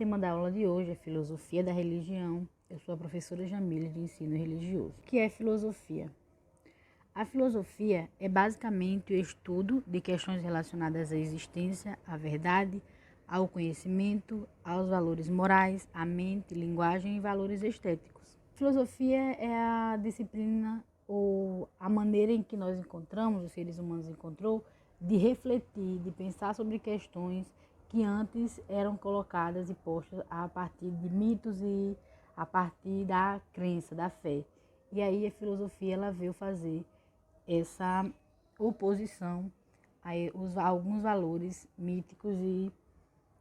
tema da aula de hoje é Filosofia da Religião. Eu sou a professora Jamile de Ensino Religioso. O que é filosofia? A filosofia é basicamente o estudo de questões relacionadas à existência, à verdade, ao conhecimento, aos valores morais, à mente, linguagem e valores estéticos. Filosofia é a disciplina ou a maneira em que nós encontramos, os seres humanos encontrou, de refletir, de pensar sobre questões que antes eram colocadas e postas a partir de mitos e a partir da crença, da fé. E aí a filosofia ela veio fazer essa oposição a alguns valores míticos e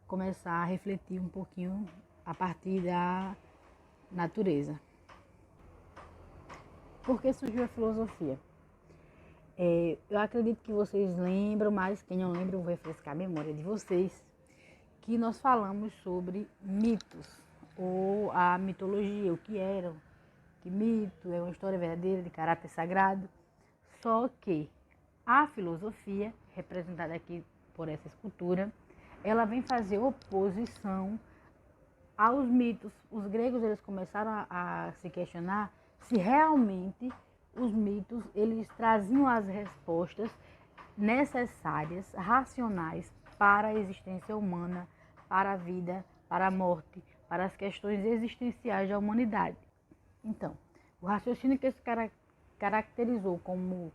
começar a refletir um pouquinho a partir da natureza. Por que surgiu a filosofia? Eu acredito que vocês lembram, mas quem não lembra, eu vou refrescar a memória de vocês, que nós falamos sobre mitos, ou a mitologia, o que eram, que mito é uma história verdadeira de caráter sagrado. Só que a filosofia, representada aqui por essa escultura, ela vem fazer oposição aos mitos. Os gregos eles começaram a se questionar se realmente os mitos eles traziam as respostas necessárias, racionais para a existência humana, para a vida, para a morte, para as questões existenciais da humanidade. Então, o raciocínio que se caracterizou como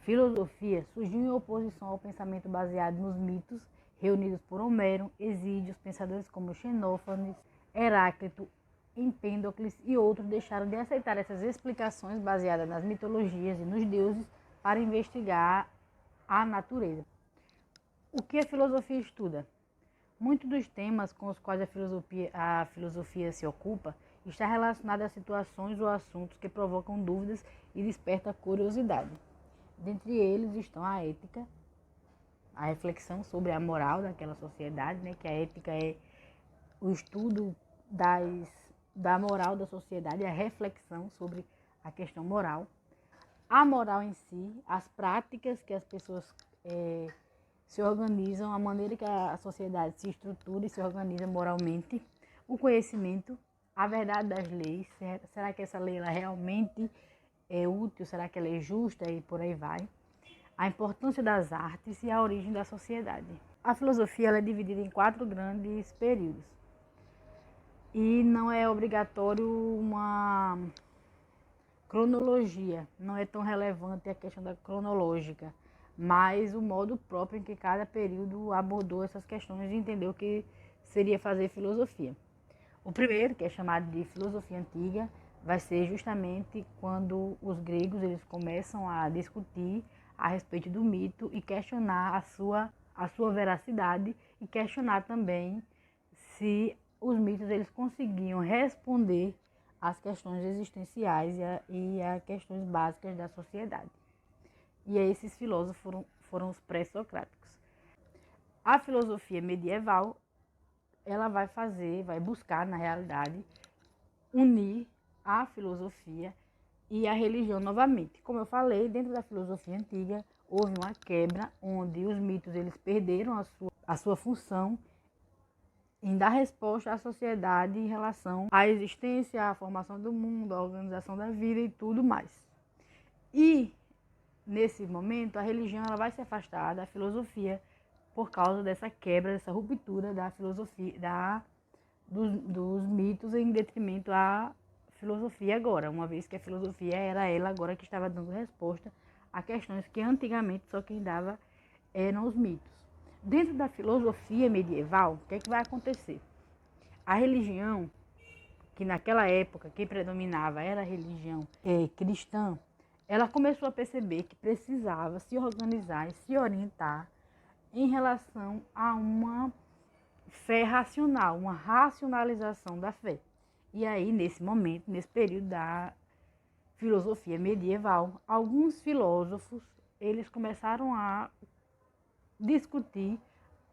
filosofia surgiu em oposição ao pensamento baseado nos mitos reunidos por Homero, Hesídio, pensadores como Xenófanes, Heráclito, Empédocles e outros deixaram de aceitar essas explicações baseadas nas mitologias e nos deuses para investigar a natureza. O que a filosofia estuda? Muitos dos temas com os quais a filosofia se ocupa está relacionado a situações ou assuntos que provocam dúvidas e despertam curiosidade. Dentre eles estão a ética, a reflexão sobre a moral daquela sociedade, né? Que a ética é o estudo da moral da sociedade, a reflexão sobre a questão moral. A moral em si, as práticas que as pessoas se organizam, a maneira que a sociedade se estrutura e se organiza moralmente. O conhecimento, a verdade das leis, será que essa lei ela realmente é útil, será que ela é justa e por aí vai. A importância das artes e a origem da sociedade. A filosofia ela é dividida em 4 grandes períodos. E não é obrigatório uma cronologia, não é tão relevante a questão da cronológica, mas o modo próprio em que cada período abordou essas questões e entendeu que seria fazer filosofia. O primeiro, que é chamado de filosofia antiga, vai ser justamente quando os gregos eles começam a discutir a respeito do mito e questionar a sua veracidade e questionar também se os mitos eles conseguiam responder às questões existenciais e a questões básicas da sociedade. E aí esses filósofos foram os pré-socráticos. A filosofia medieval, ela vai buscar, na realidade, unir a filosofia e a religião novamente. Como eu falei, dentro da filosofia antiga, houve uma quebra onde os mitos eles perderam a sua função em dar resposta à sociedade em relação à existência, à formação do mundo, à organização da vida e tudo mais. E, nesse momento, a religião ela vai se afastar da filosofia por causa dessa quebra, dessa ruptura da filosofia, dos mitos em detrimento à filosofia agora, uma vez que a filosofia era ela agora que estava dando resposta a questões que antigamente só quem dava eram os mitos. Dentro da filosofia medieval, o que é que vai acontecer? A religião, que naquela época quem predominava era a religião cristã, ela começou a perceber que precisava se organizar e se orientar em relação a uma fé racional, uma racionalização da fé. E aí, nesse momento, nesse período da filosofia medieval, alguns filósofos, eles começaram a discutir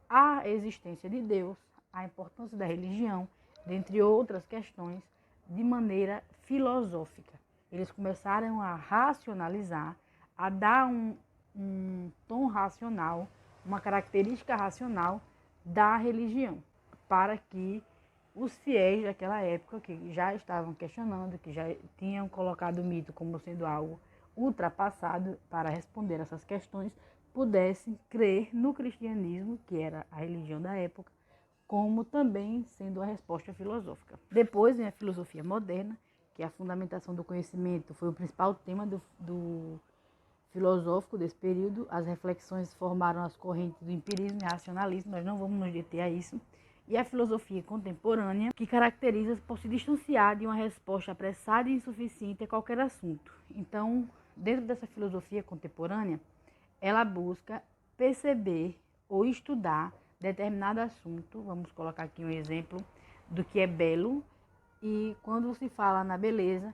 a existência de Deus, a importância da religião, dentre outras questões, de maneira filosófica. Eles começaram a racionalizar, a dar um tom racional, uma característica racional da religião. para que os fiéis daquela época, que já estavam questionando, que já tinham colocado o mito como sendo algo ultrapassado para responder essas questões, pudessem crer no cristianismo, que era a religião da época, como também sendo a resposta filosófica. Depois vem a filosofia moderna, que é a fundamentação do conhecimento, foi o principal tema do filosófico desse período. As reflexões formaram as correntes do empirismo e racionalismo, nós não vamos nos deter a isso. E a filosofia contemporânea, que caracteriza por se distanciar de uma resposta apressada e insuficiente a qualquer assunto. Então, dentro dessa filosofia contemporânea, ela busca perceber ou estudar determinado assunto. Vamos colocar aqui um exemplo do que é belo. E quando se fala na beleza,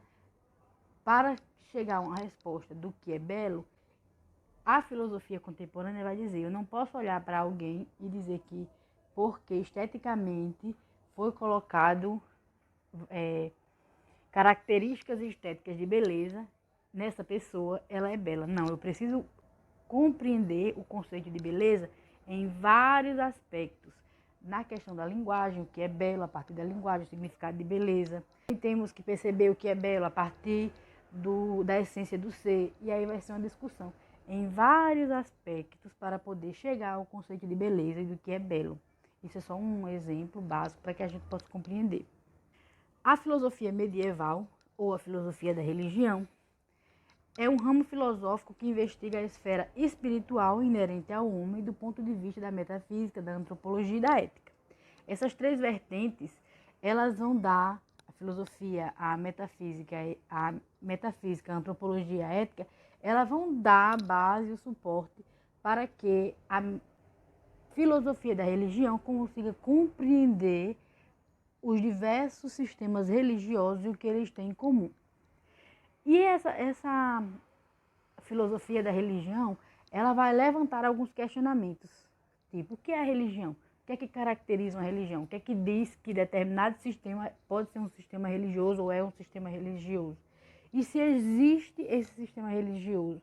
para chegar a uma resposta do que é belo, a filosofia contemporânea vai dizer: eu não posso olhar para alguém e dizer que porque esteticamente foi colocado características estéticas de beleza nessa pessoa, ela é bela. Não, eu preciso compreender o conceito de beleza em vários aspectos. Na questão da linguagem, o que é belo a partir da linguagem, o significado de beleza. E temos que perceber o que é belo a partir da essência do ser. E aí vai ser uma discussão em vários aspectos para poder chegar ao conceito de beleza e do que é belo. Isso é só um exemplo básico para que a gente possa compreender. A filosofia medieval, ou a filosofia da religião, é um ramo filosófico que investiga a esfera espiritual inerente ao homem do ponto de vista da metafísica, da antropologia e da ética. Essas três vertentes, elas vão dar a filosofia, a metafísica, a antropologia e a ética, elas vão dar a base e o suporte para que a filosofia da religião consiga compreender os diversos sistemas religiosos e o que eles têm em comum. E essa filosofia da religião, ela vai levantar alguns questionamentos, tipo, o que é a religião? O que é que caracteriza uma religião? O que é que diz que determinado sistema pode ser um sistema religioso ou é um sistema religioso? E se existe esse sistema religioso,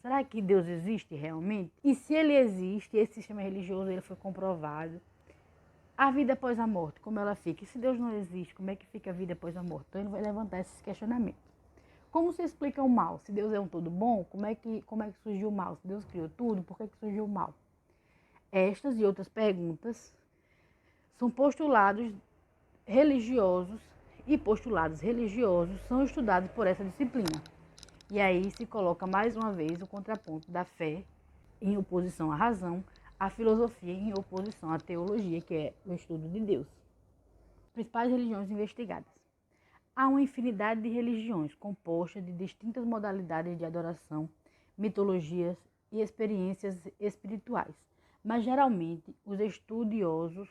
será que Deus existe realmente? E se ele existe, esse sistema religioso ele foi comprovado, a vida após a morte, como ela fica? E se Deus não existe, como é que fica a vida após a morte? Então ele vai levantar esses questionamentos. Como se explica o mal? Se Deus é um todo bom, como é que surgiu o mal? Se Deus criou tudo, por que surgiu o mal? Estas e outras perguntas são postulados religiosos, e postulados religiosos são estudados por essa disciplina. E aí se coloca mais uma vez o contraponto da fé em oposição à razão, a filosofia em oposição à teologia, que é o estudo de Deus. Principais religiões investigadas. Há uma infinidade de religiões compostas de distintas modalidades de adoração, mitologias e experiências espirituais, mas geralmente os estudiosos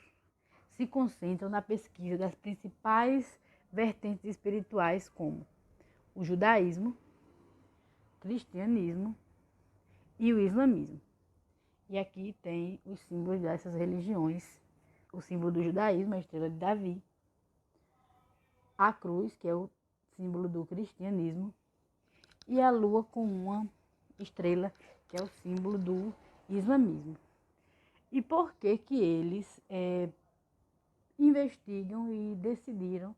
se concentram na pesquisa das principais vertentes espirituais como o judaísmo, o cristianismo e o islamismo. E aqui tem os símbolos dessas religiões: o símbolo do judaísmo, a estrela de Davi, a cruz, que é o símbolo do cristianismo, e a lua com uma estrela, que é o símbolo do islamismo. E por que que eles investigam e decidiram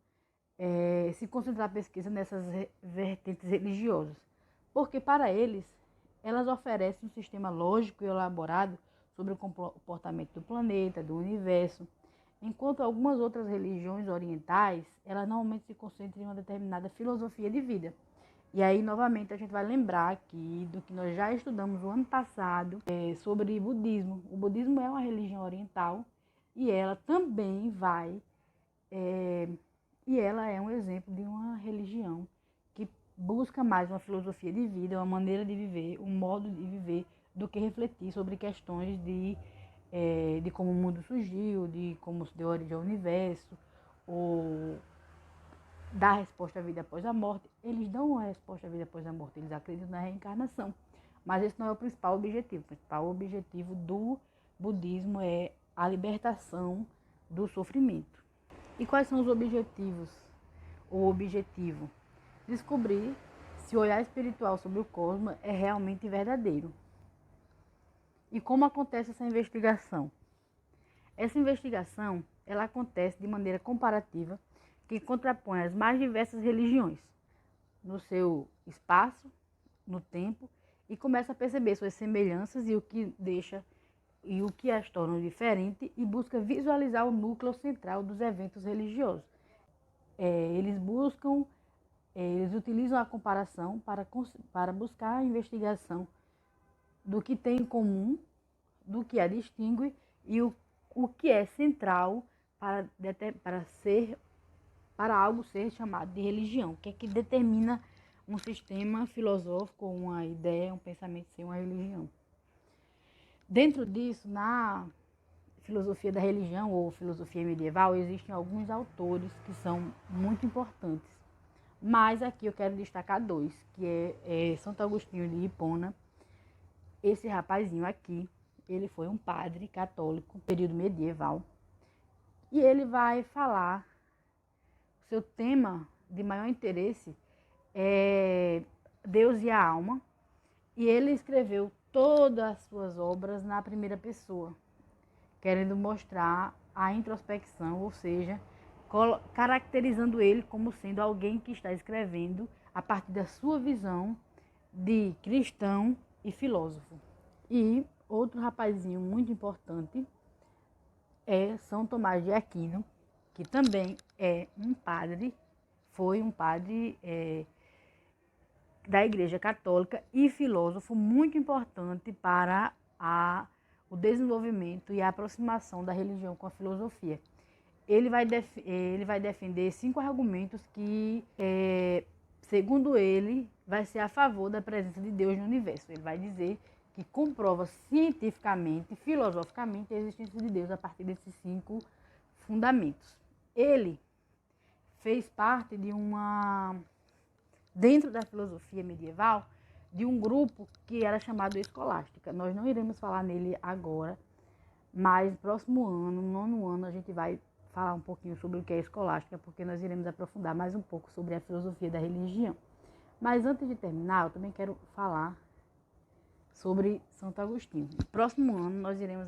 se concentrar a pesquisa nessas vertentes religiosas? Porque para eles, elas oferecem um sistema lógico e elaborado sobre o comportamento do planeta, do universo, enquanto algumas outras religiões orientais, elas normalmente se concentram em uma determinada filosofia de vida. E aí, novamente, a gente vai lembrar aqui do que nós já estudamos no ano passado sobre budismo. O budismo é uma religião oriental e ela também e ela é um exemplo de uma religião que busca mais uma filosofia de vida, uma maneira de viver, um modo de viver, do que refletir sobre questões de como o mundo surgiu, de como se deu origem ao universo, ou dar resposta à vida após a morte. Eles dão uma resposta à vida após a morte, eles acreditam na reencarnação. Mas esse não é o principal objetivo. O principal objetivo do budismo é a libertação do sofrimento. E quais são os objetivos? O objetivo: descobrir se o olhar espiritual sobre o cosmos é realmente verdadeiro. E como acontece essa investigação? Essa investigação ela acontece de maneira comparativa, que contrapõe as mais diversas religiões no seu espaço, no tempo, e começa a perceber suas semelhanças e o que as tornam diferentes, e busca visualizar o núcleo central dos eventos religiosos. Eles utilizam a comparação para buscar a investigação do que tem em comum, do que a distingue e o que é central para algo ser chamado de religião. O que é que determina um sistema filosófico, uma ideia, um pensamento ser uma religião. Dentro disso, na filosofia da religião ou filosofia medieval, existem alguns autores que são muito importantes. Mas aqui eu quero destacar dois, que é Santo Agostinho de Hipona. Esse rapazinho aqui, ele foi um padre católico, período medieval, e ele vai falar, seu tema de maior interesse é Deus e a alma, e ele escreveu todas as suas obras na primeira pessoa, querendo mostrar a introspecção, ou seja, caracterizando ele como sendo alguém que está escrevendo a partir da sua visão de cristão e filósofo. E outro rapazinho muito importante é São Tomás de Aquino, que também é um padre, foi um padre da Igreja Católica e filósofo muito importante para o desenvolvimento e a aproximação da religião com a filosofia. Ele vai defender 5 argumentos que, segundo ele, vai ser a favor da presença de Deus no universo. Ele vai dizer que comprova cientificamente, filosoficamente, a existência de Deus a partir desses 5 fundamentos. Ele fez parte dentro da filosofia medieval, de um grupo que era chamado Escolástica. Nós não iremos falar nele agora, mas no próximo ano, no 9º ano, a gente vai falar um pouquinho sobre o que é escolástica, porque nós iremos aprofundar mais um pouco sobre a filosofia da religião. Mas antes de terminar, eu também quero falar sobre Santo Agostinho. No próximo ano, nós iremos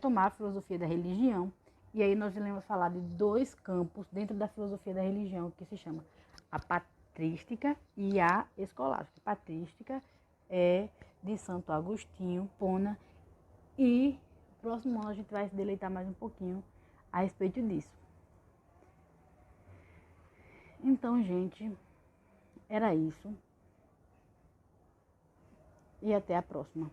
tomar a filosofia da religião, e aí nós iremos falar de 2 campos dentro da filosofia da religião, que se chama a patrística e a escolástica. A patrística é de Santo Agostinho, Hipona, e no próximo ano a gente vai se deleitar mais um pouquinho a respeito disso. Então, gente, era isso. E até a próxima.